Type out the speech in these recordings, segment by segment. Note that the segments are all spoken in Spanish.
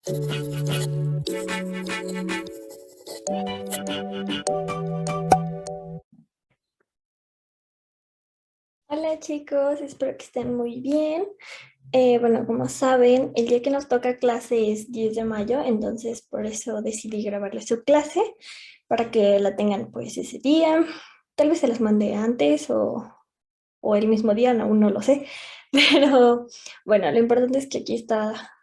Hola chicos, espero que estén muy bien. Bueno, como saben, el día que nos toca clase es 10 de mayo, entonces por eso decidí grabarles su clase para que la tengan pues ese día. Tal vez se las mande antes o el mismo día, aún no lo sé. Pero bueno, lo importante es que aquí está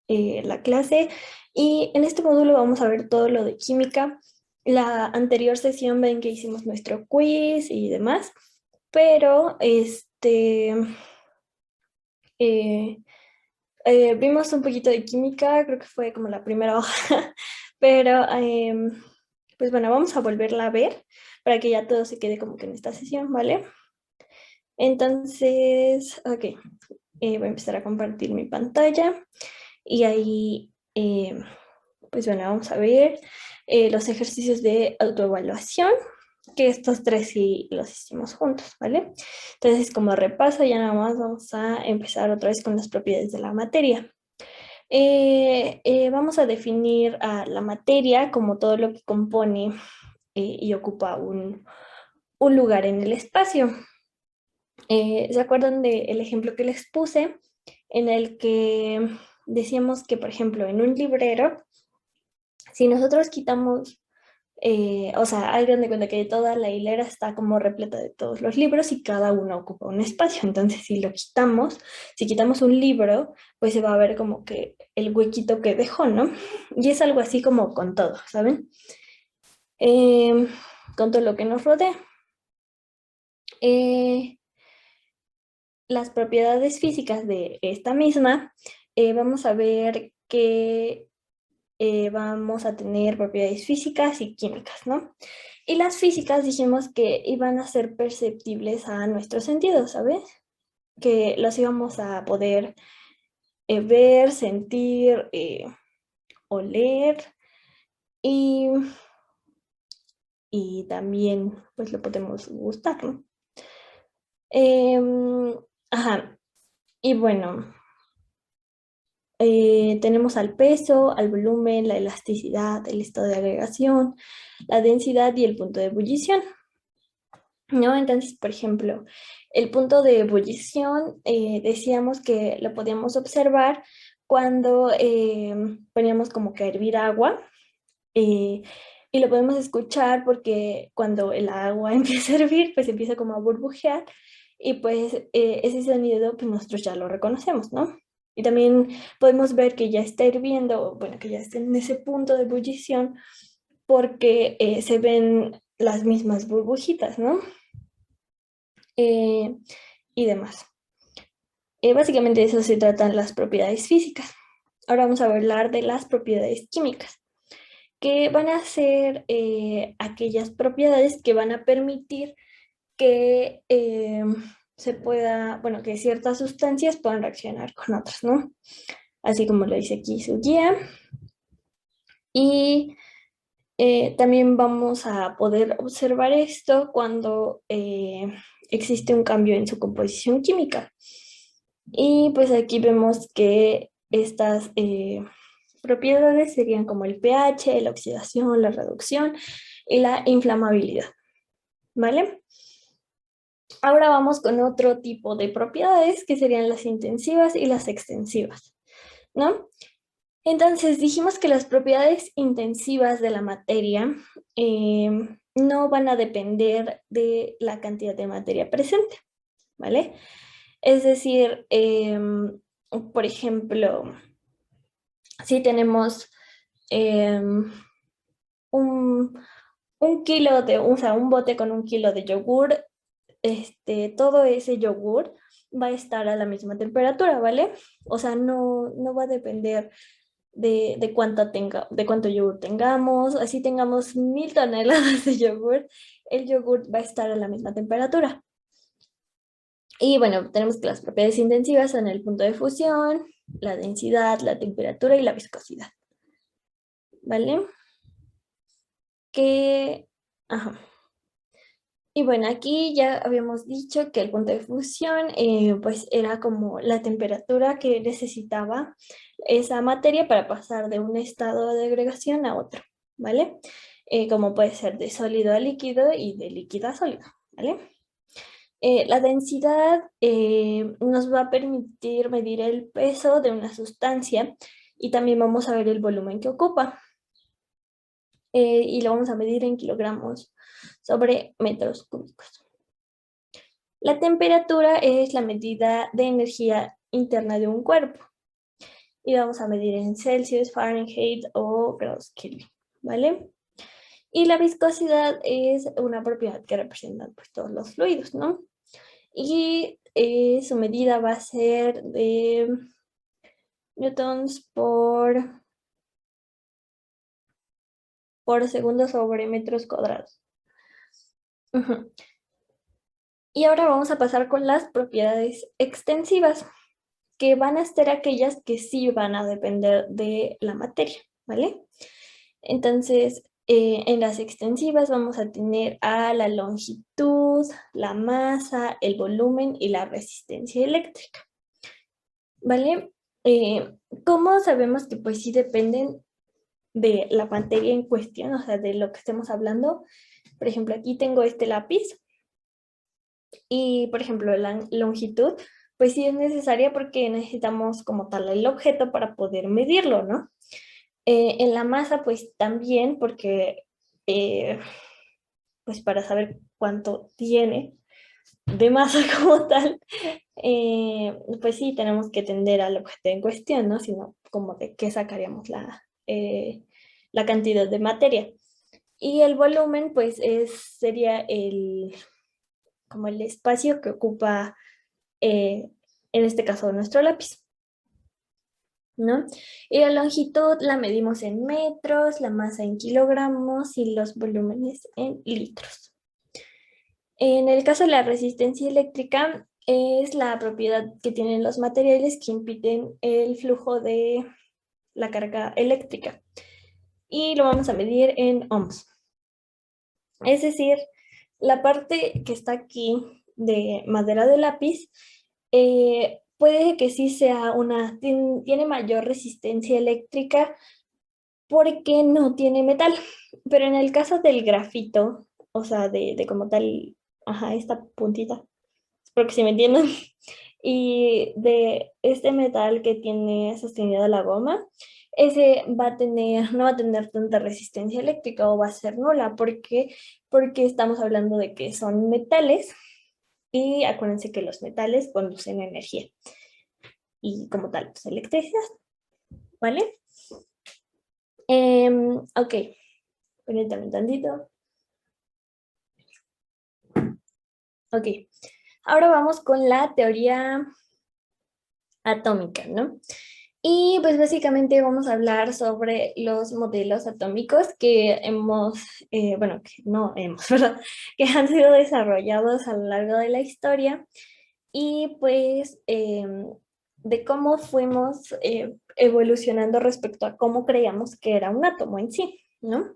la clase y en este módulo vamos a ver todo lo de química. La anterior sesión ven que hicimos nuestro quiz y demás, pero eh, vimos un poquito de química, creo que fue como la primera hoja, pero pues bueno, vamos a volverla a ver para que ya todo se quede como que en esta sesión, ¿vale? Entonces, ok, voy a empezar a compartir mi pantalla y ahí, pues bueno, vamos a ver los ejercicios de autoevaluación, que estos tres sí los hicimos juntos, ¿vale? Entonces, como repaso, ya nada más vamos a empezar otra vez con las propiedades de la materia. Vamos a definir a la materia como todo lo que compone y ocupa un lugar en el espacio. ¿Se acuerdan del ejemplo que les puse en el que decíamos que, por ejemplo, en un librero, si nosotros quitamos, o sea, hagan de cuenta que toda la hilera está como repleta de todos los libros y cada uno ocupa un espacio. Entonces, si lo quitamos, si quitamos un libro, pues se va a ver como que el huequito que dejó, ¿no? Y es algo así como con todo, ¿saben? Em, con todo lo que nos rodea. Eh, las propiedades físicas de esta misma, vamos a ver que vamos a tener propiedades físicas y químicas, ¿no? Y las físicas dijimos que iban a ser perceptibles a nuestros sentidos, ¿sabes? Que los íbamos a poder ver, sentir, oler y, y también pues lo podemos gustar, ¿no? Em, ajá, y bueno, tenemos al peso, al volumen, la elasticidad, el estado de agregación, la densidad y el punto de ebullición, ¿no? Entonces, por ejemplo, el punto de ebullición decíamos que lo podíamos observar cuando poníamos como que a hervir agua eh, y lo podemos escuchar porque cuando el agua empieza a hervir, pues empieza como a burbujear y pues ese sonido pues nosotros ya lo reconocemos, ¿no? Y también podemos ver que ya está hirviendo, bueno, que ya está en ese punto de ebullición porque se ven las mismas burbujitas, ¿no? Eh, y demás. Básicamente de eso se tratan las propiedades físicas. Ahora vamos a hablar de las propiedades químicas, que van a ser aquellas propiedades que van a permitir que se pueda, bueno, que ciertas sustancias puedan reaccionar con otras, ¿no? Así como lo dice aquí su guía. Y también vamos a poder observar esto cuando existe un cambio en su composición química. Y pues aquí vemos que estas propiedades serían como el pH, la oxidación, la reducción y la inflamabilidad, ¿vale? Ahora vamos con otro tipo de propiedades que serían las intensivas y las extensivas, ¿no? Entonces dijimos que las propiedades intensivas de la materia eh, no van a depender de la cantidad de materia presente, ¿vale? Es decir, por ejemplo, si tenemos un, un kilo de, o sea, un bote con un kilo de yogur, todo ese yogur va a estar a la misma temperatura, ¿vale? O sea, no va a depender de cuánto yogur tengamos, así tengamos 1000 toneladas de yogur, el yogur va a estar a la misma temperatura. Y bueno, tenemos que las propiedades intensivas son el punto de fusión, la densidad, la temperatura y la viscosidad, ¿vale? Que, ajá. Y bueno, aquí ya habíamos dicho que el punto de fusión pues era como la temperatura que necesitaba esa materia para pasar de un estado de agregación a otro, ¿vale? Como puede ser de sólido a líquido y de líquido a sólido, ¿vale? La densidad nos va a permitir medir el peso de una sustancia y también vamos a ver el volumen que ocupa y lo vamos a medir en kilogramos sobre metros cúbicos. La temperatura es la medida de energía interna de un cuerpo y vamos a medir en Celsius, Fahrenheit o grados Kelvin, ¿vale? Y la viscosidad es una propiedad que representa pues, todos los fluidos, ¿no? Y su medida va a ser de newtons por segundo sobre metros cuadrados. Ujú. Y ahora vamos a pasar con las propiedades extensivas, que van a ser aquellas que sí van a depender de la materia, ¿vale? Entonces, en las extensivas vamos a tener a la longitud, la masa, el volumen y la resistencia eléctrica, ¿vale? ¿Cómo sabemos que pues sí dependen de la materia en cuestión, o sea, de lo que estemos hablando? Por ejemplo, aquí tengo este lápiz y, por ejemplo, la longitud, pues sí es necesaria porque necesitamos como tal el objeto para poder medirlo, ¿no? En la masa, pues también porque, eh, pues para saber cuánto tiene de masa como tal, pues sí tenemos que tender al objeto en cuestión, ¿no? Sino como de qué sacaríamos la cantidad de materia. Y el volumen, pues sería como el espacio que ocupa, en este caso, nuestro lápiz, ¿no? Y la longitud la medimos en metros, la masa en kilogramos y los volúmenes en litros. En el caso de la resistencia eléctrica, es la propiedad que tienen los materiales que impiden el flujo de la carga eléctrica. Y lo vamos a medir en ohms. Es decir, la parte que está aquí de madera de lápiz puede que sí sea tiene mayor resistencia eléctrica porque no tiene metal. Pero en el caso del grafito, o sea, de como tal, ajá, esta puntita, espero que se me entiendan, y de este metal que tiene sostenida la goma, ese no va a tener tanta resistencia eléctrica o va a ser nula. ¿Por qué? Porque estamos hablando de que son metales y acuérdense que los metales conducen energía y como tal, pues electricidad, ¿vale? Ok, permítame tantito. Ok, ahora vamos con la teoría atómica, ¿no? Y pues básicamente vamos a hablar sobre los modelos atómicos que bueno, que no hemos, ¿verdad? Que han sido desarrollados a lo largo de la historia y pues de cómo fuimos evolucionando respecto a cómo creíamos que era un átomo en sí, ¿no?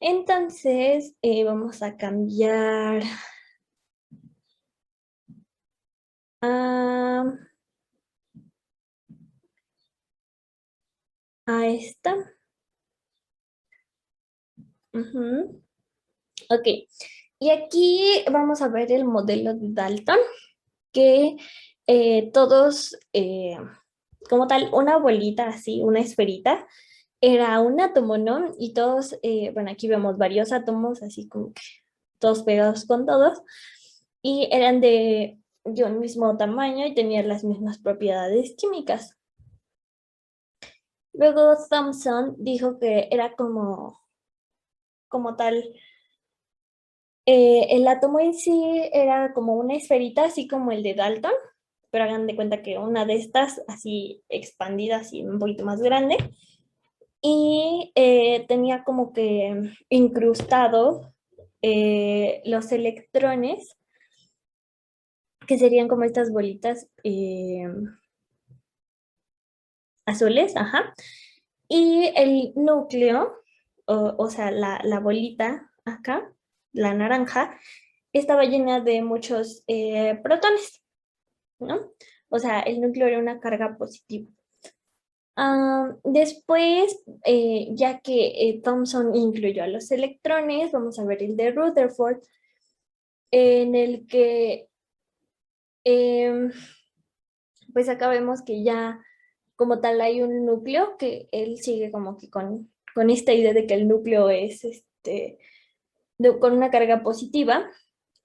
Entonces, vamos a cambiar a, a esta. Ujú. Ok, y aquí vamos a ver el modelo de Dalton, que todos, como tal, una bolita así, una esferita, era un átomo, ¿no? Y todos, bueno, aquí vemos varios átomos, así como que todos pegados con todos, y eran de un mismo tamaño y tenían las mismas propiedades químicas. Luego Thomson dijo que era como tal, el átomo en sí era como una esferita, así como el de Dalton, pero hagan de cuenta que una de estas así expandida, así un poquito más grande, y tenía como que incrustado los electrones, que serían como estas bolitas azules, ajá, y el núcleo, o sea, la bolita acá, la naranja, estaba llena de muchos protones, ¿no? O sea, el núcleo era una carga positiva. Después, ya que Thomson incluyó a los electrones, vamos a ver el de Rutherford, en el que em, pues acá vemos que ya como tal hay un núcleo, que él sigue como que con esta idea de que el núcleo es con una carga positiva,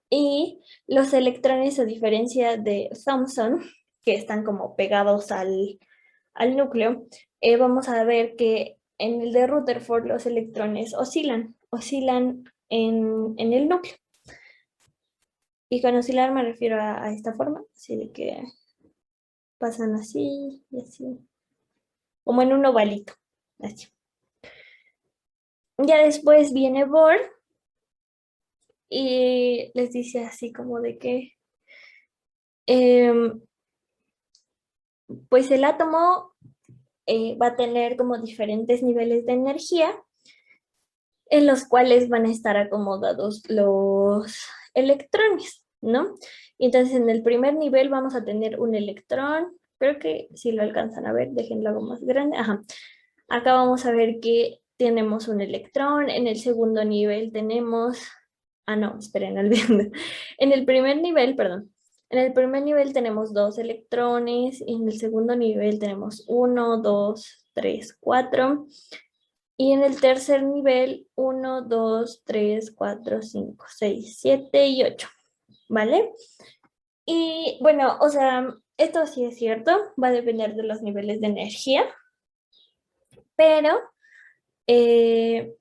y los electrones, a diferencia de Thomson, que están como pegados al núcleo, vamos a ver que en el de Rutherford los electrones oscilan en el núcleo. Y con oscilar me refiero a esta forma, así de que pasan así y así, como en un ovalito, así. Ya después viene Bohr y les dice así como de que, em, pues el átomo va a tener como diferentes niveles de energía en los cuales van a estar acomodados los electrones, ¿no? Y entonces en el primer nivel vamos a tener un electrón, creo que si lo alcanzan a ver, déjenlo algo más grande, ajá. Acá vamos a ver que tenemos un electrón, en el segundo nivel tenemos, no, esperen, olvidando. En el primer nivel, perdón, en el primer nivel tenemos dos electrones, y en el segundo nivel tenemos uno, dos, tres, cuatro. Y en el tercer nivel, uno, 2, 3, 4, 5, 6, 7 y 8, ¿vale? Y bueno, o sea, esto sí es cierto, va a depender de los niveles de energía, pero eh,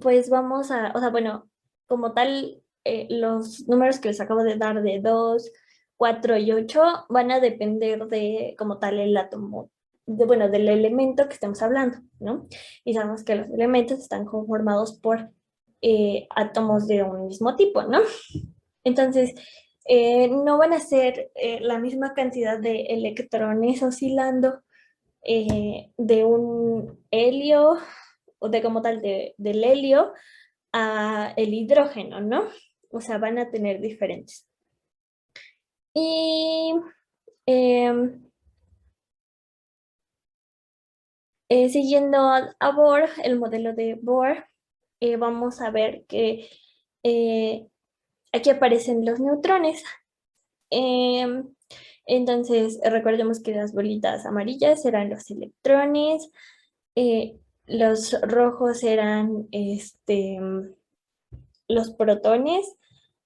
pues vamos a, o sea, bueno, como tal, los números que les acabo de dar de 2, 4 y 8 van a depender de, como tal, el átomo, bueno, del elemento que estemos hablando, ¿no? Y sabemos que los elementos están conformados por átomos de un mismo tipo, ¿no? Entonces, no van a ser la misma cantidad de electrones oscilando de un helio o de como tal del helio a el hidrógeno, ¿no? O sea, van a tener diferentes. Y em, siguiendo a Bohr, el modelo de Bohr, vamos a ver que eh, aquí aparecen los neutrones. Em, entonces, recordemos que las bolitas amarillas eran los electrones, los rojos eran los protones,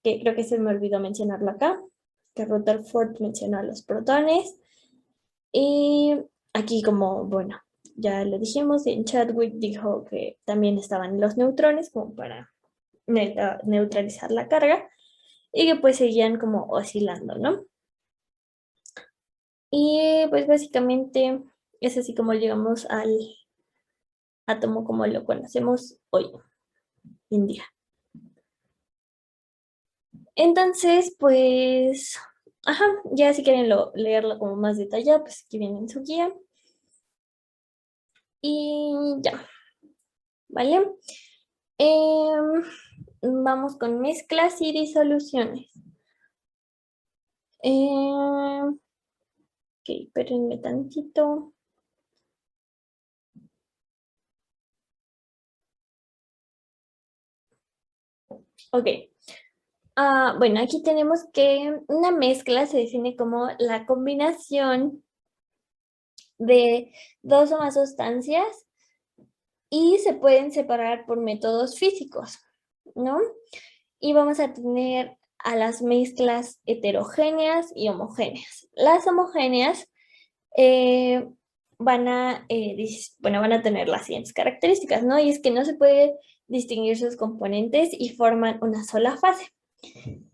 que creo que se me olvidó mencionarlo acá, que Rutherford mencionó a los protones. Y aquí como, bueno, ya lo dijimos, en Chadwick dijo que también estaban los neutrones como para neutralizar la carga y que pues seguían como oscilando, ¿no? Y pues básicamente es así como llegamos al átomo como lo conocemos hoy en día. Entonces, pues, ajá, ya si quieren leerlo como más detallado, pues aquí viene en su guía. Y ya, ¿vale? Em, Vamos con mezclas y disoluciones. Ok, espérenme tantito. Ok. Bueno, aquí tenemos que una mezcla se define como la combinación de dos o más sustancias y se pueden separar por métodos físicos, ¿no? Y vamos a tener a las mezclas heterogéneas y homogéneas. Las homogéneas eh, bueno, van a tener las siguientes características, ¿no? Y es que no se puede distinguir sus componentes y forman una sola fase.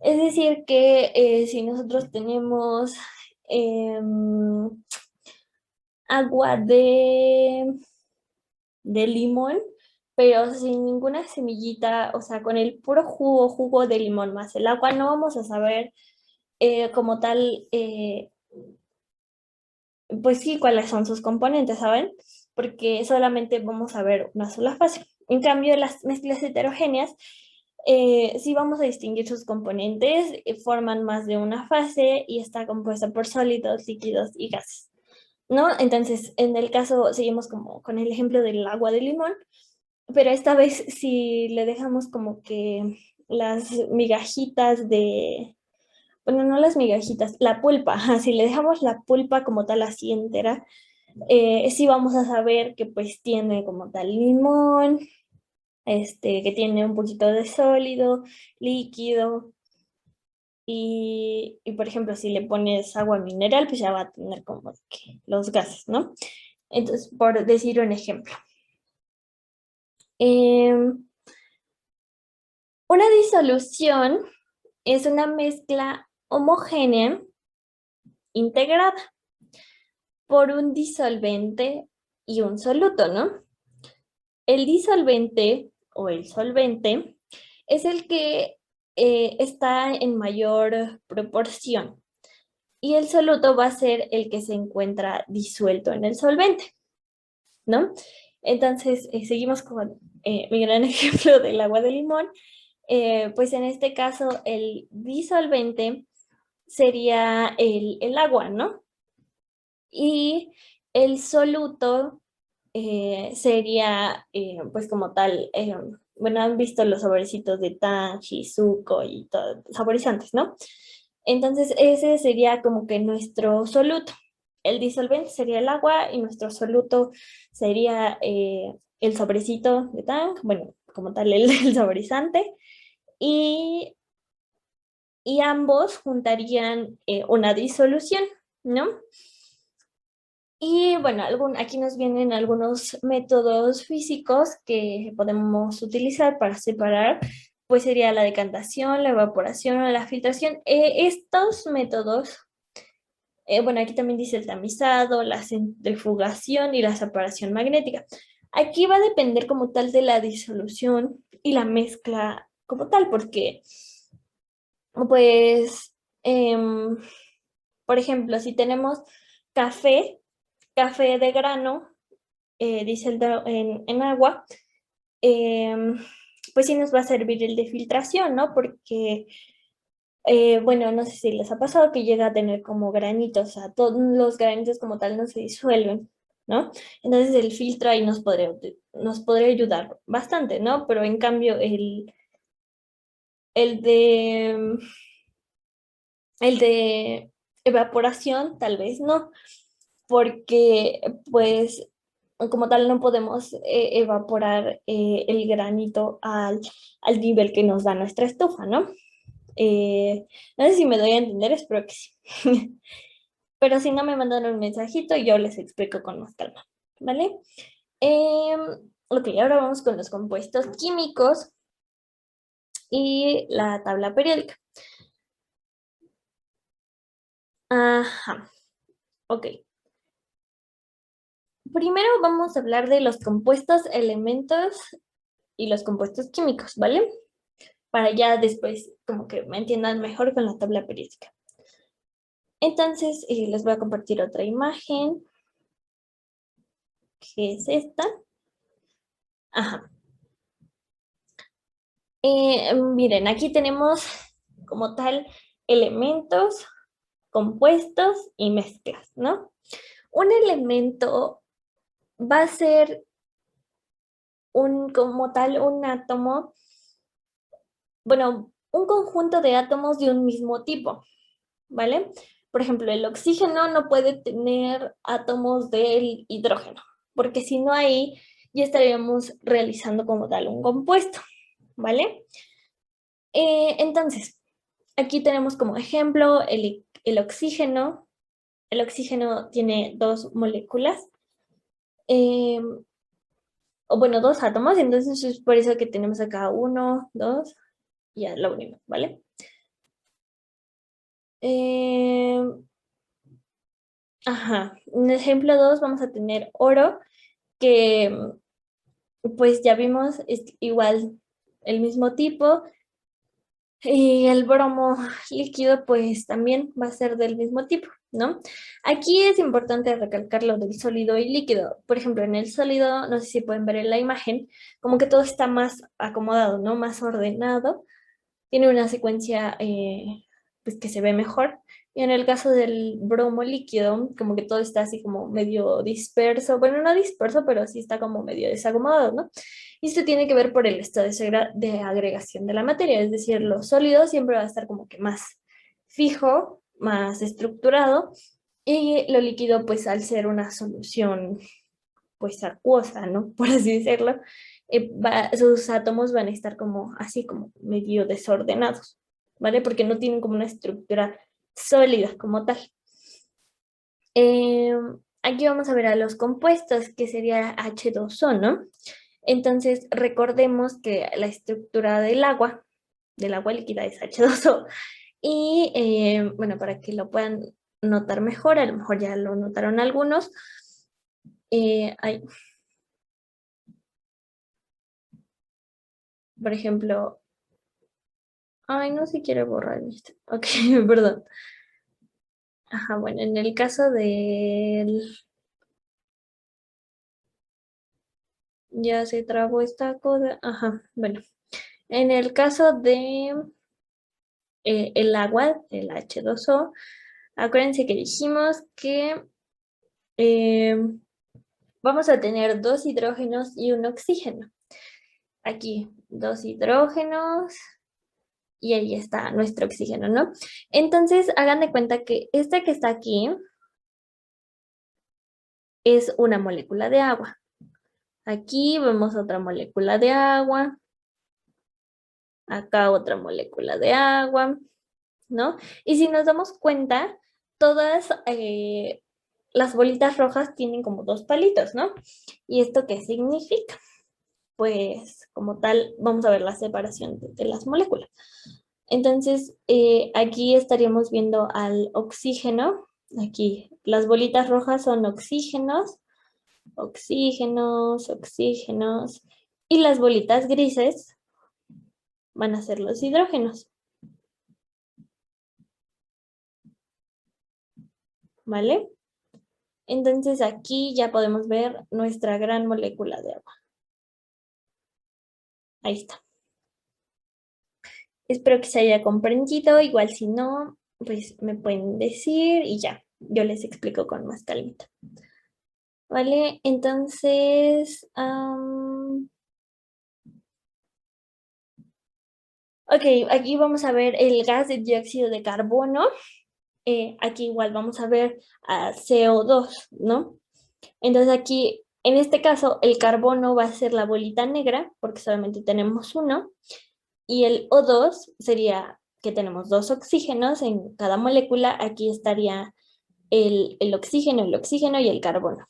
Es decir, que si nosotros tenemos em, agua de limón, pero sin ninguna semillita, o sea, con el puro jugo de limón más el agua, no vamos a saber como tal, pues sí, cuáles son sus componentes, ¿saben? Porque solamente vamos a ver una sola fase. En cambio, las mezclas heterogéneas si vamos a distinguir sus componentes, forman más de una fase y está compuesta por sólidos, líquidos y gases, ¿no? Entonces, en el caso, seguimos como con el ejemplo del agua de limón, pero esta vez si le dejamos como que las migajitas de, bueno, no las migajitas, la pulpa, ajá, si le dejamos la pulpa como tal así entera, sí vamos a saber que pues tiene como tal limón, que tiene un poquito de sólido, líquido, y por ejemplo, si le pones agua mineral, pues ya va a tener como que los gases, ¿no? Entonces, por decir un ejemplo. Em, una disolución es una mezcla homogénea integrada por un disolvente y un soluto, ¿no? El disolvente o el solvente es el que está en mayor proporción y el soluto va a ser el que se encuentra disuelto en el solvente, ¿no? Entonces, seguimos con mi gran ejemplo del agua de limón. Pues en este caso, el disolvente sería el agua, ¿no? Y el soluto sería, pues como tal, bueno, han visto los saborecitos de Tangy, Zuko y todo, saborizantes, ¿no? Entonces, ese sería como que nuestro soluto. El disolvente sería el agua y nuestro soluto sería el sobrecito de Tang, bueno, como tal, el saborizante. Y, y ambos juntarían una disolución, ¿no? Y bueno, aquí nos vienen algunos métodos físicos que podemos utilizar para separar, pues sería la decantación, la evaporación o la filtración. Estos métodos, bueno, aquí también dice el tamizado, la centrifugación y la separación magnética. Aquí va a depender como tal de la disolución y la mezcla como tal, porque pues, por ejemplo, si tenemos café, café de grano, disuelto en agua, em, pues sí nos va a servir el de filtración, ¿no? Porque, bueno, no sé si les ha pasado que llega a tener como granitos, o sea, todos los granitos como tal no se disuelven, ¿no? Entonces el filtro ahí nos podría ayudar bastante, ¿no? Pero en cambio el de, el de evaporación tal vez no, porque pues como tal no podemos evaporar el granito al nivel que nos da nuestra estufa, ¿no? No sé si me doy a entender, espero que sí. Pero si no me mandan un mensajito, yo les explico con más calma, ¿vale? Em, ok, ahora vamos con los compuestos químicos y la tabla periódica. Ajá, ok. Primero vamos a hablar de los compuestos, elementos y los compuestos químicos, ¿vale? Para ya después como que me entiendan mejor con la tabla periódica. Entonces, les voy a compartir otra imagen, que es esta. Ajá. Miren, aquí tenemos como tal elementos, compuestos y mezclas, ¿no? Un elemento va a ser como tal un átomo, bueno, un conjunto de átomos de un mismo tipo, ¿vale? Por ejemplo, el oxígeno no puede tener átomos del hidrógeno, porque si no ahí ya estaríamos realizando como tal un compuesto, ¿vale? Entonces, aquí tenemos como ejemplo el oxígeno. El oxígeno tiene dos moléculas, eh, o bueno, dos átomos, entonces es por eso que tenemos acá uno, dos, y ya lo unimos, ¿vale? Eh, ajá, en ejemplo 2 vamos a tener oro, que pues ya vimos, es igual el mismo tipo, Y el bromo líquido pues también va a ser del mismo tipo, ¿no? Aquí es importante recalcar lo del sólido y líquido. Por ejemplo, en el sólido, no sé si pueden ver en la imagen, como que todo está más acomodado, ¿no? Más ordenado, tiene una secuencia pues que se ve mejor. Y en el caso del bromo líquido, como que todo está así como medio disperso, bueno, no disperso, pero sí está como medio desacomodado, ¿no? Y esto tiene que ver por el estado de agregación de la materia, es decir, lo sólido siempre va a estar como que más fijo, más estructurado, y lo líquido, pues al ser una solución, pues acuosa, ¿no? Por así decirlo, sus átomos van a estar como así, como medio desordenados, ¿vale? Porque no tienen como una estructura sólida como tal. Eh, Aquí vamos a ver a los compuestos, que sería H2O, ¿no? Entonces, recordemos que la estructura del agua líquida es H2O. Y bueno, para que lo puedan notar mejor, a lo mejor ya lo notaron algunos. Hay, por ejemplo, ay, no se quiere borrar esto. Ok, perdón. Ajá, bueno, en el caso del... Ya se trabó esta cosa. Ajá, bueno. En el caso de el agua, el H2O, acuérdense que dijimos que eh, vamos a tener dos hidrógenos y un oxígeno. Aquí, dos hidrógenos y ahí está nuestro oxígeno, ¿no? Entonces, hagan de cuenta que este que está aquí es una molécula de agua. Aquí vemos otra molécula de agua, acá otra molécula de agua, ¿no? Y si nos damos cuenta, todas las bolitas rojas tienen como dos palitos, ¿no? ¿Y esto qué significa? Pues como tal, vamos a ver la separación de las moléculas. Entonces, aquí estaríamos viendo al oxígeno. Aquí, las bolitas rojas son oxígenos, oxígenos, oxígenos. Y las bolitas grises van a ser los hidrógenos, ¿vale? Entonces aquí ya podemos ver nuestra gran molécula de agua. Ahí está. Espero que se haya comprendido. Igual si no, pues me pueden decir y ya, yo les explico con más calmita. ¿Vale? Entonces, ok, aquí vamos a ver el gas de dióxido de carbono. Aquí igual vamos a ver a CO2, ¿no? Entonces aquí, en este caso, el carbono va a ser la bolita negra, porque solamente tenemos uno, y el O2 sería que tenemos dos oxígenos en cada molécula. Aquí estaría el oxígeno y el carbono,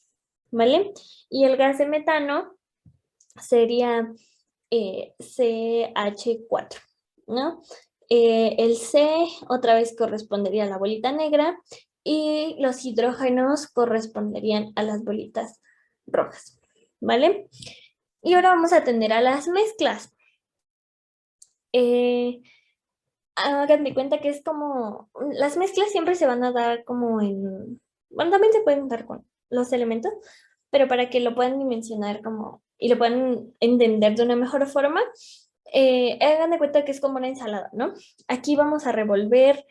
¿vale? Y el gas de metano sería CH4, ¿no? El C otra vez correspondería a la bolita negra y los hidrógenos corresponderían a las bolitas rojas, ¿vale? Y ahora vamos a atender a las mezclas. Eh, Hagan de cuenta que es como, las mezclas siempre se van a dar como en, bueno, también se pueden dar con los elementos, pero para que lo puedan dimensionar como, y lo puedan entender de una mejor forma, hagan de cuenta que es como una ensalada, ¿no? Aquí vamos a revolver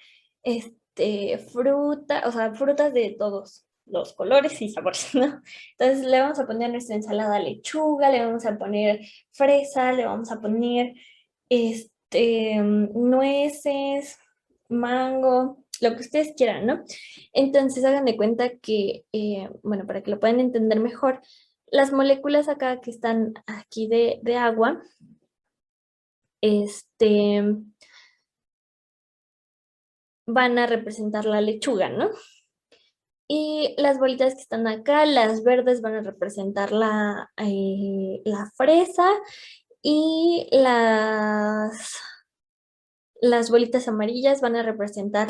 fruta, o sea, frutas de todos los colores y sabores, ¿no? Entonces le vamos a poner a nuestra ensalada lechuga, le vamos a poner fresa, le vamos a poner nueces, mango, lo que ustedes quieran, ¿no? Entonces hagan de cuenta que, bueno, para que lo puedan entender mejor, las moléculas acá que están aquí de agua, este, van a representar la lechuga, ¿no? Y las bolitas que están acá, las verdes van a representar la fresa y las bolitas amarillas van a representar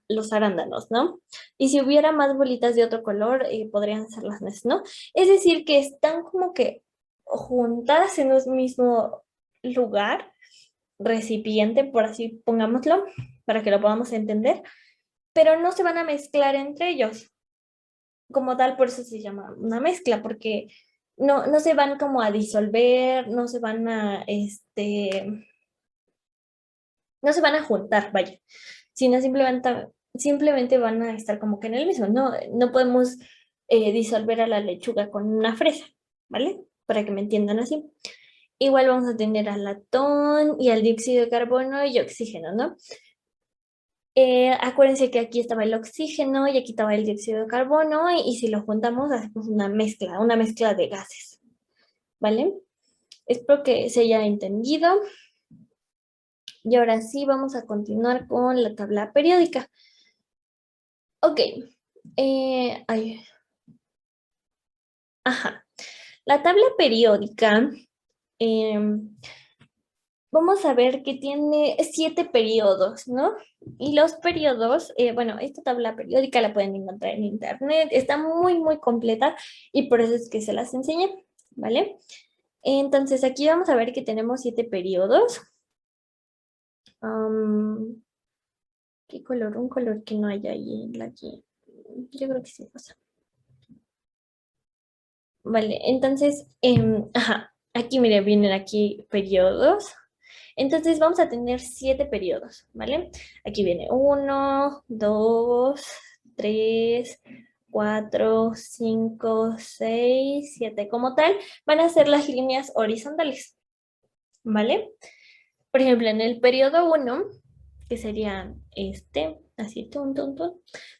los arándanos, ¿no? Y si hubiera más bolitas de otro color, podrían ser las nueces, ¿no? Es decir, que están como que juntadas en un mismo lugar, recipiente, por así pongámoslo, para que lo podamos entender, pero no se van a mezclar entre ellos como tal, por eso se llama una mezcla, porque no se van como a disolver, no se van a, no se van a juntar, vaya, sino simplemente van a estar como que en el mismo. No podemos disolver a la lechuga con una fresa, ¿vale? Para que me entiendan así. Igual vamos a tener al latón y al dióxido de carbono y oxígeno, ¿no? Acuérdense que aquí estaba el oxígeno y aquí estaba el dióxido de carbono y si lo juntamos hacemos una mezcla de gases, ¿vale? Espero que se haya entendido y ahora sí vamos a continuar con la tabla periódica. Ok, ay, ajá. La tabla periódica, em, vamos a ver que tiene 7 periodos, ¿no? Y los periodos, bueno, esta tabla periódica la pueden encontrar en internet, está muy completa y por eso es que se las enseñé, ¿vale? Entonces aquí vamos a ver que tenemos 7 periodos. ¿Qué color? Un color que no haya ahí en la que... Yo creo que sí pasa. Vale, entonces, ajá, aquí mire, vienen aquí periodos. Entonces vamos a tener 7 periodos, ¿vale? Aquí viene 1, 2, 3, 4, 5, 6, 7. Como tal, van a ser las líneas horizontales, ¿vale? Por ejemplo, en el periodo 1, que sería así,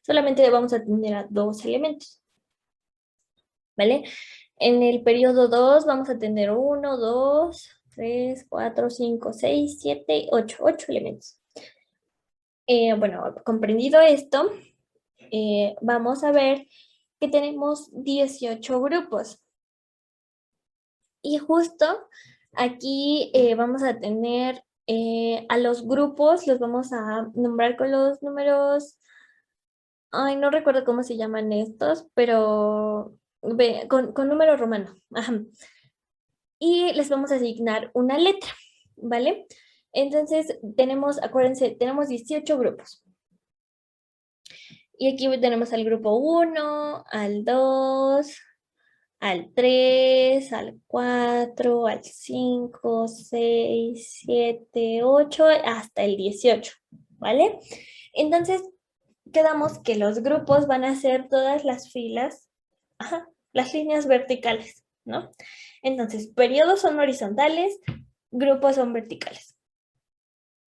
solamente vamos a tener a 2 elementos, ¿vale? En el periodo 2 vamos a tener 1, 2, 3, 4, 5, 6, 7, 8 elementos. Bueno, comprendido esto, vamos a ver que tenemos 18 grupos. Y justo aquí vamos a tener a los grupos, los vamos a nombrar con los números, ay, no recuerdo cómo se llaman estos, pero con número romano. Ajá. Y les vamos a asignar una letra, ¿vale? Entonces tenemos, acuérdense, tenemos 18 grupos. Y aquí tenemos al grupo 1, al 2, al 3, al 4, al 5, 6, 7, 8, hasta el 18, ¿vale? Entonces, quedamos que los grupos van a ser todas las filas, ajá, las líneas verticales, ¿no? Entonces, periodos son horizontales, grupos son verticales.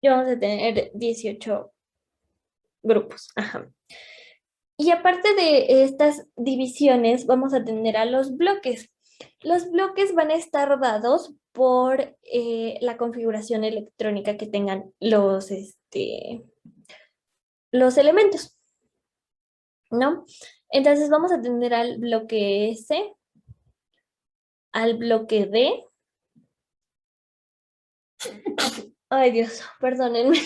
Y vamos a tener 18 grupos, ajá. Y aparte de estas divisiones, vamos a tener a los bloques. Los bloques van a estar dados por la configuración electrónica que tengan los elementos, ¿no? Entonces vamos a tener al bloque S, al bloque D. Ay, Dios, perdónenme.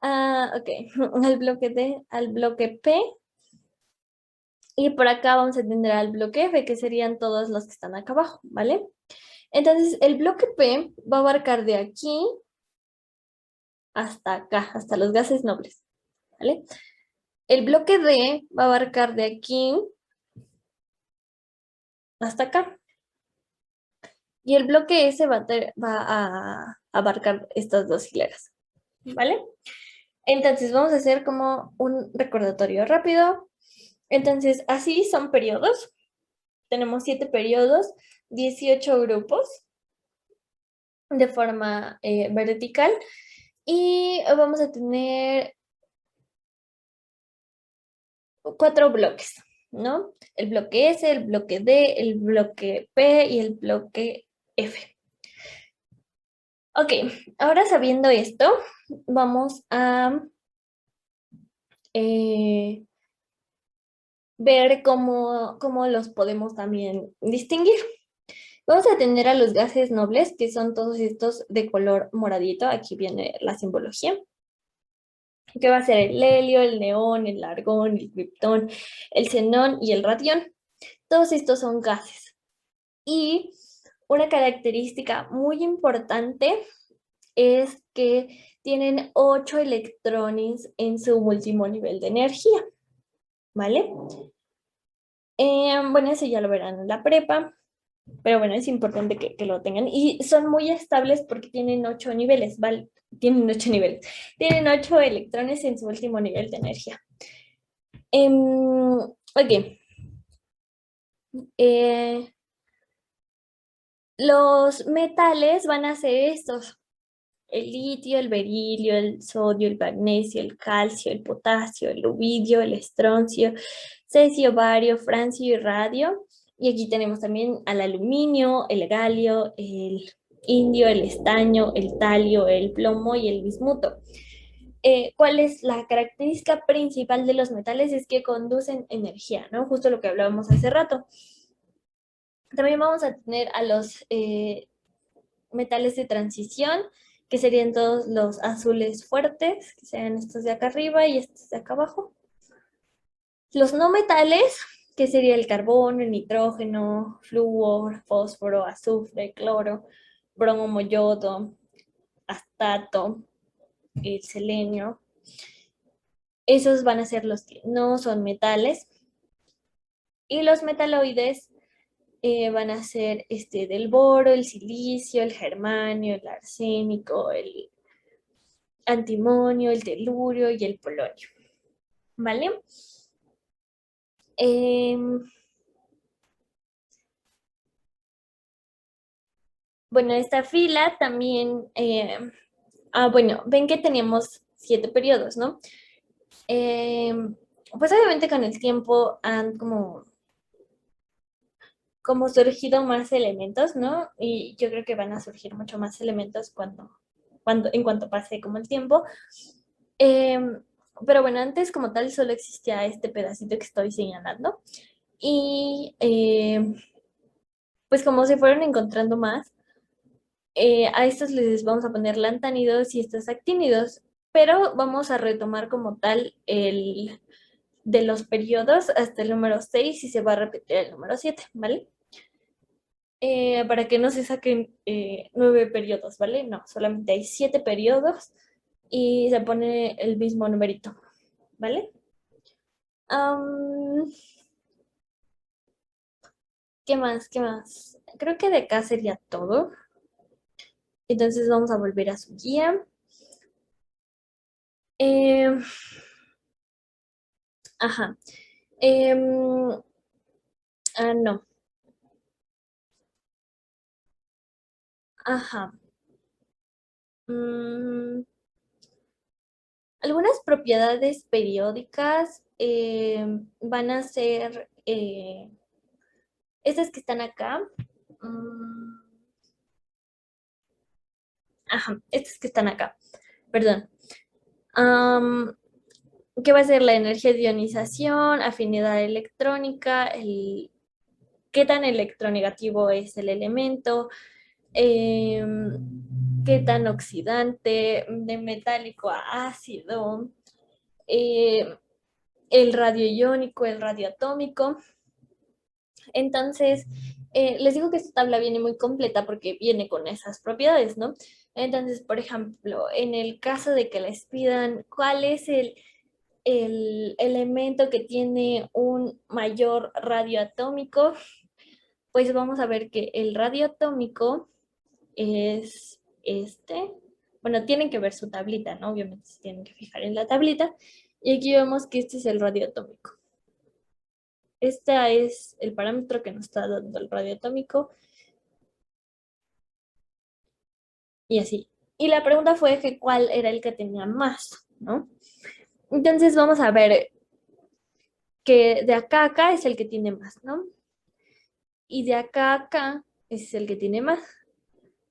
Ok, al bloque D, al bloque P. Y por acá vamos a tener al bloque F, que serían todos los que están acá abajo, ¿vale? Entonces, el bloque P va a abarcar de aquí hasta acá, hasta los gases nobles, ¿vale? El bloque D va a abarcar de aquí hasta acá. Y el bloque S va a abarcar estas dos hileras, ¿vale? Entonces, vamos a hacer como un recordatorio rápido. Entonces, así son periodos. Tenemos 7 periodos, 18 grupos de forma vertical. Y vamos a tener 4 bloques, ¿no? El bloque S, el bloque D, el bloque P y el bloque F. Ok, ahora sabiendo esto, vamos a eh, ver cómo los podemos también distinguir. Vamos a tener a los gases nobles, que son todos estos de color moradito. Aquí viene la simbología, que va a ser el helio, el neón, el argón, el criptón, el xenón y el radión. Todos estos son gases. Y una característica muy importante es que tienen 8 electrones en su último nivel de energía, ¿vale? Bueno, eso ya lo verán en la prepa, pero bueno, es importante que lo tengan. Y son muy estables porque tienen 8 niveles, ¿vale? Tienen 8 niveles. Tienen 8 electrones en su último nivel de energía. Ok. Eh, los metales van a ser estos: el litio, el berilio, el sodio, el magnesio, el calcio, el potasio, el rubidio, el estroncio, cesio, bario, francio y radio. Y aquí tenemos también al aluminio, el galio, el indio, el estaño, el talio, el plomo y el bismuto. ¿Cuál es la característica principal de los metales? Es que conducen energía, ¿no? Justo lo que hablábamos hace rato. También vamos a tener a los metales de transición, que serían todos los azules fuertes, que serían estos de acá arriba y estos de acá abajo. Los no metales, que sería el carbón, el nitrógeno, flúor, fósforo, azufre, cloro, bromo, yodo, astato, el selenio. Esos van a ser los que no son metales. Y los metaloides van a ser del boro, el silicio, el germanio, el arsénico, el antimonio, el telurio y el polonio, ¿vale? Em, bueno, esta fila también, bueno, ven que teníamos 7 periodos, ¿no? Pues obviamente con el tiempo han como surgido más elementos, ¿no? Y yo creo que van a surgir mucho más elementos en cuanto pase como el tiempo. Em, pero bueno, antes como tal solo existía este pedacito que estoy señalando. Y pues como se fueron encontrando más, a estos les vamos a poner lantánidos y estos actínidos, pero vamos a retomar como tal el de los periodos hasta el número 6 y se va a repetir el número 7, ¿vale? Para que no se saquen 9 periodos, ¿vale? No, solamente hay 7 periodos y se pone el mismo numerito, ¿vale? Am, ¿Qué más? ¿Qué más? Creo que de acá sería todo. Entonces vamos a volver a su guía. Eh, ajá. Em, no. Ajá. Mm, algunas propiedades periódicas van a ser estas que están acá. Mm, ajá, estas que están acá. Perdón. Am, ¿Qué va a ser la energía de ionización, afinidad electrónica, qué tan electronegativo es el elemento, qué tan oxidante, de metálico a ácido, eh, el radio iónico, el radio atómico? Entonces, les digo que esta tabla viene muy completa porque viene con esas propiedades, ¿no? Entonces, por ejemplo, en el caso de que les pidan cuál es el elemento que tiene un mayor radio atómico, pues vamos a ver que el radio atómico es este. Bueno, tienen que ver su tablita, ¿no? Obviamente se tienen que fijar en la tablita. Y aquí vemos que este es el radio atómico. Este es el parámetro que nos está dando el radio atómico y así. Y la pregunta fue que cuál era el que tenía más, ¿no? Entonces vamos a ver que de acá a acá es el que tiene más, ¿no? Y de acá a acá es el que tiene más.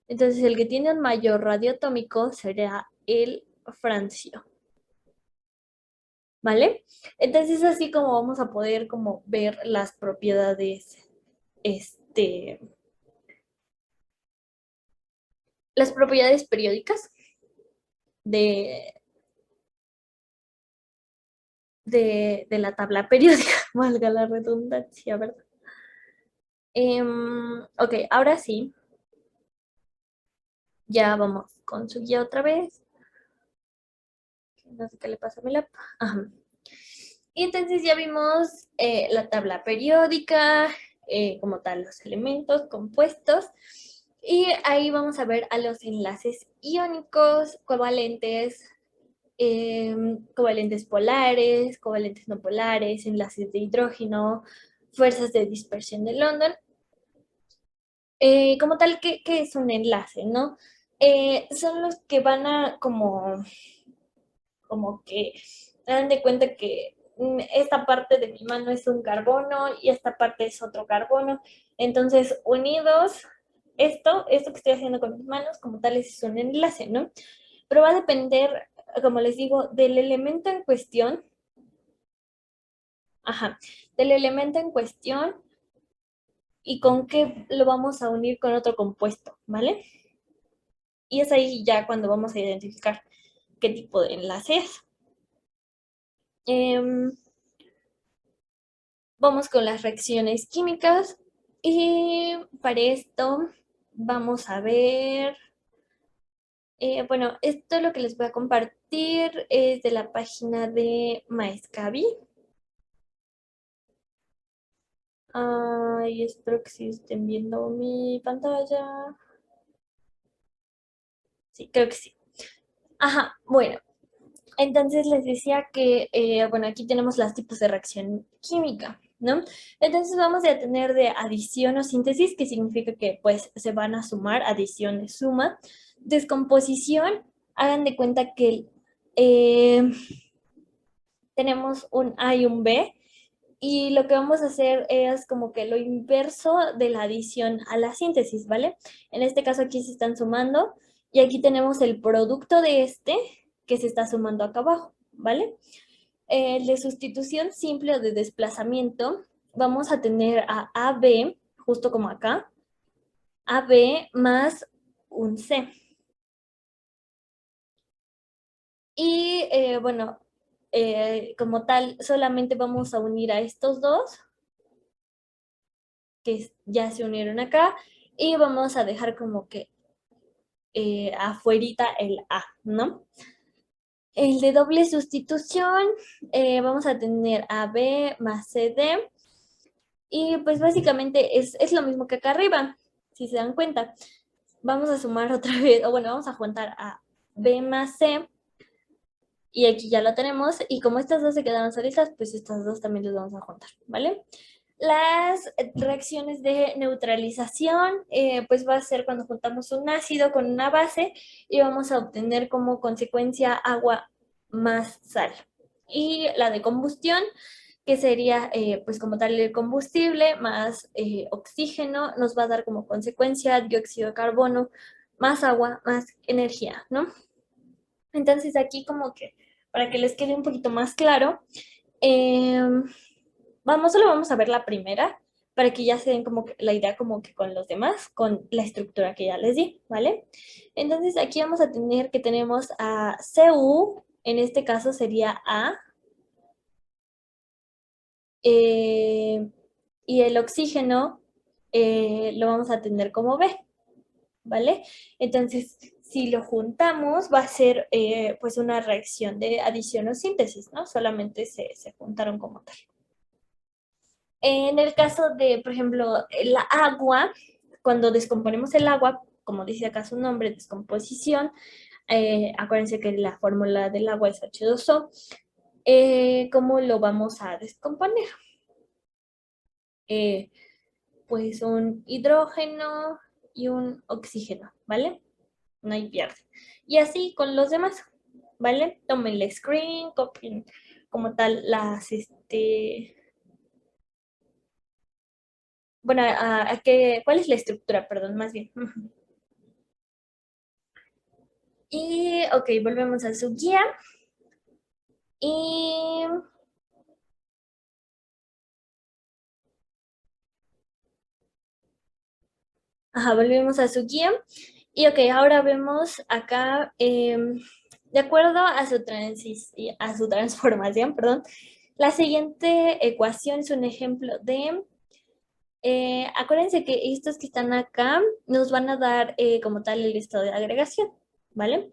Entonces el que tiene un mayor radio atómico será el francio, ¿vale? Entonces así como vamos a poder como ver las propiedades, este, las propiedades periódicas de, de la tabla periódica, valga la redundancia, ¿verdad? Ok, ahora sí, Ya vamos con su guía otra vez. No sé qué le pasa a mi lap. Ajá. Y entonces ya vimos la tabla periódica, como tal los elementos compuestos. Y ahí vamos a ver a los enlaces iónicos, covalentes, covalentes polares, covalentes no polares, enlaces de hidrógeno, fuerzas de dispersión de London. Como tal, ¿qué es un enlace, no? Son los que van a como que dan de cuenta que esta parte de mi mano es un carbono y esta parte es otro carbono. Entonces, unidos, esto que estoy haciendo con mis manos, como tal, es un enlace, ¿no? Pero va a depender, como les digo, del elemento en cuestión, ajá, del elemento en cuestión y con qué lo vamos a unir con otro compuesto, ¿vale? Y es ahí ya cuando vamos a identificar qué tipo de enlace es. Eh, Vamos con las reacciones químicas y para esto vamos a ver, bueno, esto lo que les voy a compartir es de la página de Maescabi. Ay, espero que sí estén viendo mi pantalla. Sí, creo que sí. Ajá, bueno, entonces les decía que, bueno, aquí tenemos los tipos de reacción química, ¿no? Entonces vamos a tener de adición o síntesis, que significa que pues se van a sumar, adición es suma. Descomposición, hagan de cuenta que eh, tenemos un A y un B, y lo que vamos a hacer es como que lo inverso de la adición a la síntesis, ¿vale? En este caso aquí se están sumando y aquí tenemos el producto de este que se está sumando acá abajo, ¿vale? El de sustitución simple o de desplazamiento, vamos a tener a AB, justo como acá, AB más un C. Y bueno, como tal, solamente vamos a unir a estos dos que ya se unieron acá y vamos a dejar como que afuerita el A, ¿no? El de doble sustitución, vamos a tener AB más CD y pues básicamente es lo mismo que acá arriba, si se dan cuenta. Vamos a sumar otra vez, o bueno, vamos a juntar a B más C y aquí ya lo tenemos y como estas dos se quedaron solitas, pues estas dos también las vamos a juntar, ¿vale? Las reacciones de neutralización, pues va a ser cuando juntamos un ácido con una base y vamos a obtener como consecuencia agua más sal. Y la de combustión, que sería pues como tal el combustible más oxígeno, nos va a dar como consecuencia dióxido de carbono, más agua, más energía, ¿no? Entonces aquí como que para que les quede un poquito más claro, eh, solo vamos a ver la primera para que ya se den como que la idea como que con los demás, con la estructura que ya les di, ¿vale? Entonces aquí vamos a tener que tenemos a Cu, en este caso sería A, eh, y el oxígeno lo vamos a tener como B, ¿vale? Entonces, si lo juntamos, va a ser pues una reacción de adición o síntesis, ¿no? Solamente se juntaron como tal. En el caso de, por ejemplo, el agua, cuando descomponemos el agua, como dice acá su nombre, descomposición, acuérdense que la fórmula del agua es H2O, ¿cómo lo vamos a descomponer? Eh, pues un hidrógeno y un oxígeno, ¿vale? No hay pierde. Y así con los demás, ¿vale? Tomen el screen, copien como tal bueno, ¿cuál es la estructura? Perdón, más bien. Y, ok, volvemos a su guía. Y, ajá, volvemos a su guía. Y, ok, ahora vemos acá, de acuerdo a a su transformación, perdón, la siguiente ecuación es un ejemplo de Acuérdense que estos que están acá nos van a dar como tal el estado de agregación, ¿vale?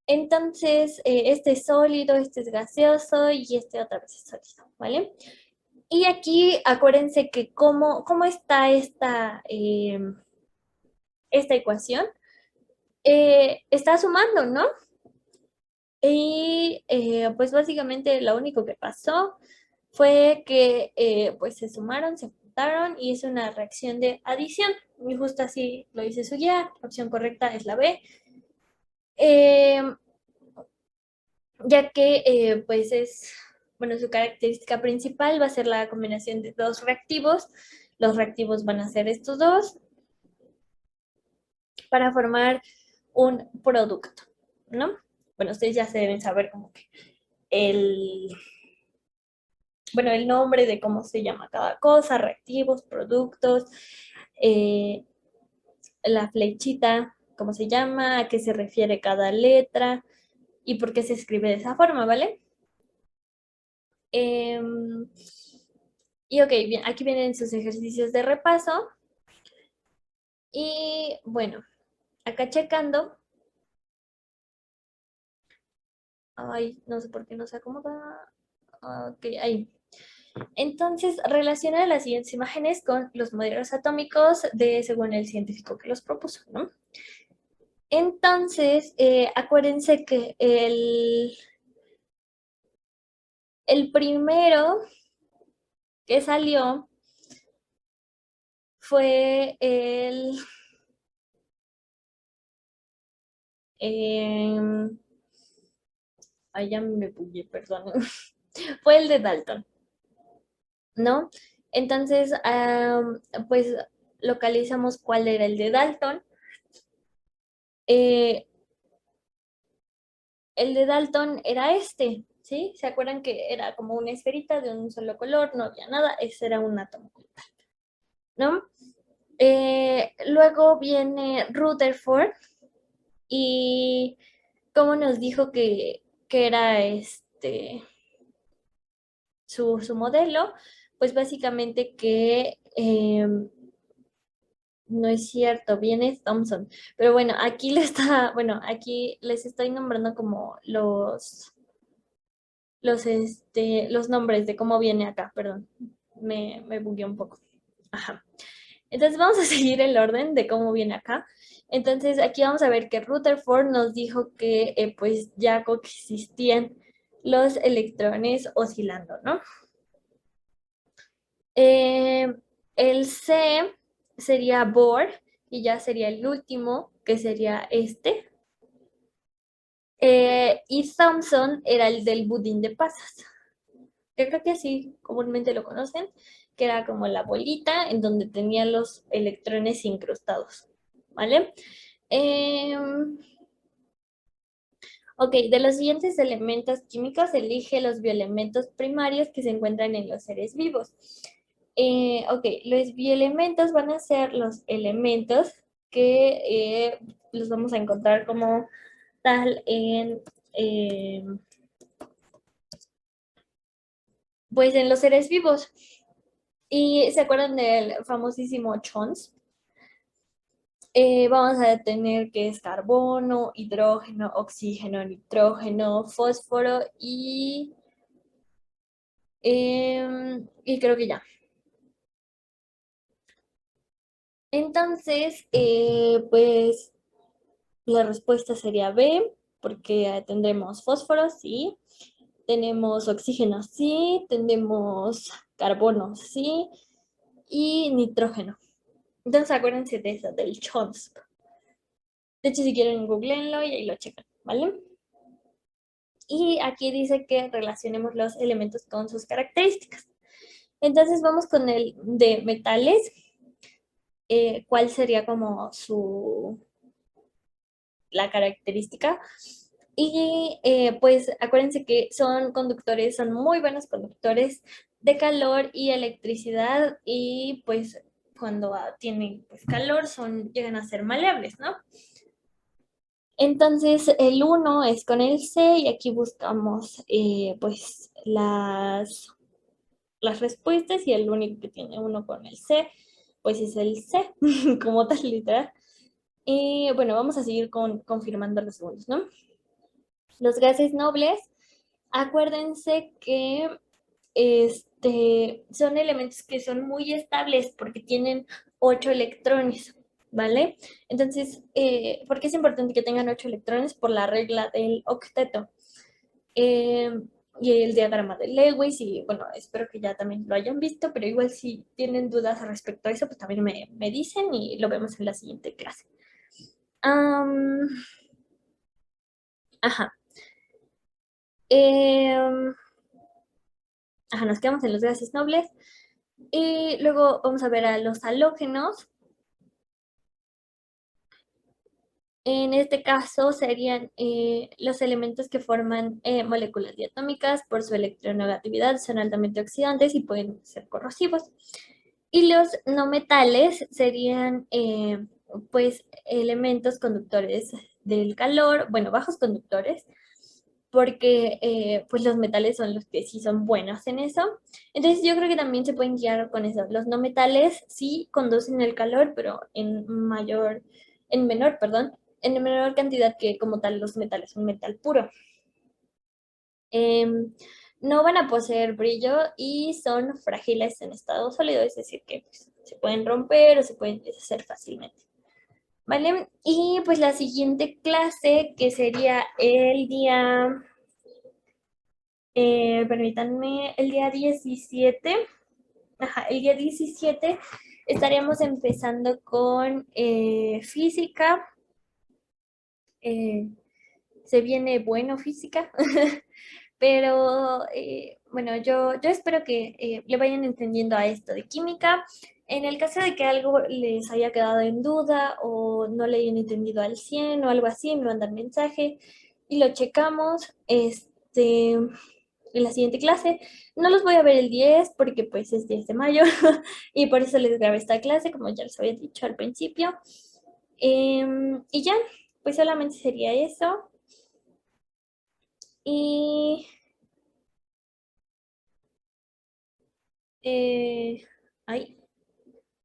Entonces, este es sólido, este es gaseoso y este otra vez es sólido, ¿vale? Y aquí acuérdense que cómo está esta ecuación. Está sumando, ¿no? Y pues básicamente lo único que pasó fue que pues se sumaron, se juntaron y hizo una reacción de adición. Y justo así lo dice su guía, la opción correcta es la B. Eh, ya que pues bueno, su característica principal va a ser la combinación de dos reactivos. Los reactivos van a ser estos dos para formar un producto, ¿no? Bueno, ustedes ya se deben saber como que el, bueno, el nombre de cómo se llama cada cosa, reactivos, productos, eh, la flechita, cómo se llama, a qué se refiere cada letra y por qué se escribe de esa forma, ¿vale? Em, y ok, bien, aquí vienen sus ejercicios de repaso. Y bueno, acá checando. Ay, no sé por qué no se acomoda. Ok, ahí. Entonces, relaciona las siguientes imágenes con los modelos atómicos de según el científico que los propuso, ¿no? Entonces, acuérdense que el primero que salió fue em, ay, ya me bugué, perdón. Fue el de Dalton, ¿no? Entonces, pues localizamos cuál era el de Dalton. Eh, el de Dalton era este, ¿sí? ¿Se acuerdan que era como una esferita de un solo color? No había nada, ese era un átomo, ¿no? Luego viene Rutherford y cómo nos dijo que era su modelo, pues básicamente que no es cierto, viene Thomson. Pero bueno, bueno, aquí les estoy nombrando como los nombres de cómo viene acá, perdón, me bugué un poco. Ajá. Entonces vamos a seguir el orden de cómo viene acá. Entonces aquí vamos a ver que Rutherford nos dijo que pues ya coexistían los electrones oscilando, ¿no? Eh, el C sería Bohr y ya sería el último, que sería este. Y Thomson era el del budín de pasas, que creo que así comúnmente lo conocen, que era como la bolita en donde tenía los electrones incrustados, ¿vale? Em, ok, de los siguientes elementos químicos, elige los bioelementos primarios que se encuentran en los seres vivos. Ok, los bioelementos van a ser los elementos que los vamos a encontrar como tal pues en los seres vivos. ¿Y se acuerdan del famosísimo CHONS? Vamos a tener que es carbono, hidrógeno, oxígeno, nitrógeno, fósforo y creo que ya. Entonces, pues la respuesta sería B, porque tendremos fósforo, sí, tenemos oxígeno, sí, tenemos carbono, sí, y nitrógeno. Entonces acuérdense de eso, del CHONS. De hecho, si quieren, googleenlo y ahí lo checan, ¿vale? Y aquí dice que relacionemos los elementos con sus características. Entonces vamos con el de metales. ¿Cuál sería como la característica? Y pues acuérdense que son conductores, son muy buenos conductores de calor y electricidad y pues cuando tienen pues, calor llegan a ser maleables, ¿no? Entonces, el uno es con el C y aquí buscamos pues las respuestas y el único que tiene uno con el C, pues es el C, como tal, literal. Y bueno, vamos a seguir confirmando los segundos, ¿no? Los gases nobles, acuérdense que son elementos que son muy estables porque tienen 8 electrones, ¿vale? Entonces, ¿por qué es importante que tengan 8 electrones? Por la regla del octeto. Eh, y el diagrama de Lewis, y bueno, espero que ya también lo hayan visto, pero igual si tienen dudas respecto a eso, pues también me dicen y lo vemos en la siguiente clase. Am, ajá. Em, ajá, nos quedamos en los gases nobles. Y luego vamos a ver a los halógenos. En este caso serían los elementos que forman moléculas diatómicas por su electronegatividad, son altamente oxidantes y pueden ser corrosivos. Y los no metales serían pues elementos conductores del calor, bueno, bajos conductores, porque pues los metales son los que sí son buenos en eso. Entonces yo creo que también se pueden guiar con eso. Los no metales sí conducen el calor, pero en menor, perdón, en menor cantidad que como tal los metales, un metal puro. Em, no van a poseer brillo y son frágiles en estado sólido, es decir, que pues, se pueden romper o se pueden deshacer fácilmente. ¿Vale? Y pues la siguiente clase, que sería el día permítanme, el día 17, ajá, el día 17 estaríamos empezando con física. eh, Se viene bueno física, pero bueno, yo espero que le vayan entendiendo a esto de química. En el caso de que algo les haya quedado en duda o no le hayan entendido al 100 o algo así, me mandan mensaje y lo checamos. En la siguiente clase. No los voy a ver el 10 porque pues es 10 de mayo y por eso les grabé esta clase, como ya les había dicho al principio. Y ya, pues solamente sería eso. Y... Eh, ay,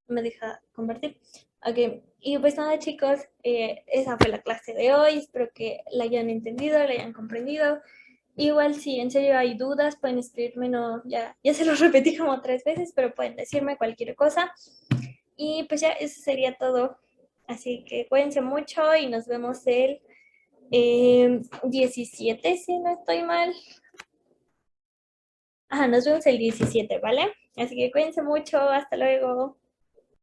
me deja compartir. Ok, y pues nada chicos, esa fue la clase de hoy. Espero que la hayan entendido, la hayan comprendido. Igual si en serio hay dudas, pueden escribirme, no, ya se los repetí como 3 veces, pero pueden decirme cualquier cosa. Y pues ya eso sería todo. Así que cuídense mucho y nos vemos el 17, si no estoy mal. Ajá, nos vemos el 17, ¿vale? Así que cuídense mucho, hasta luego.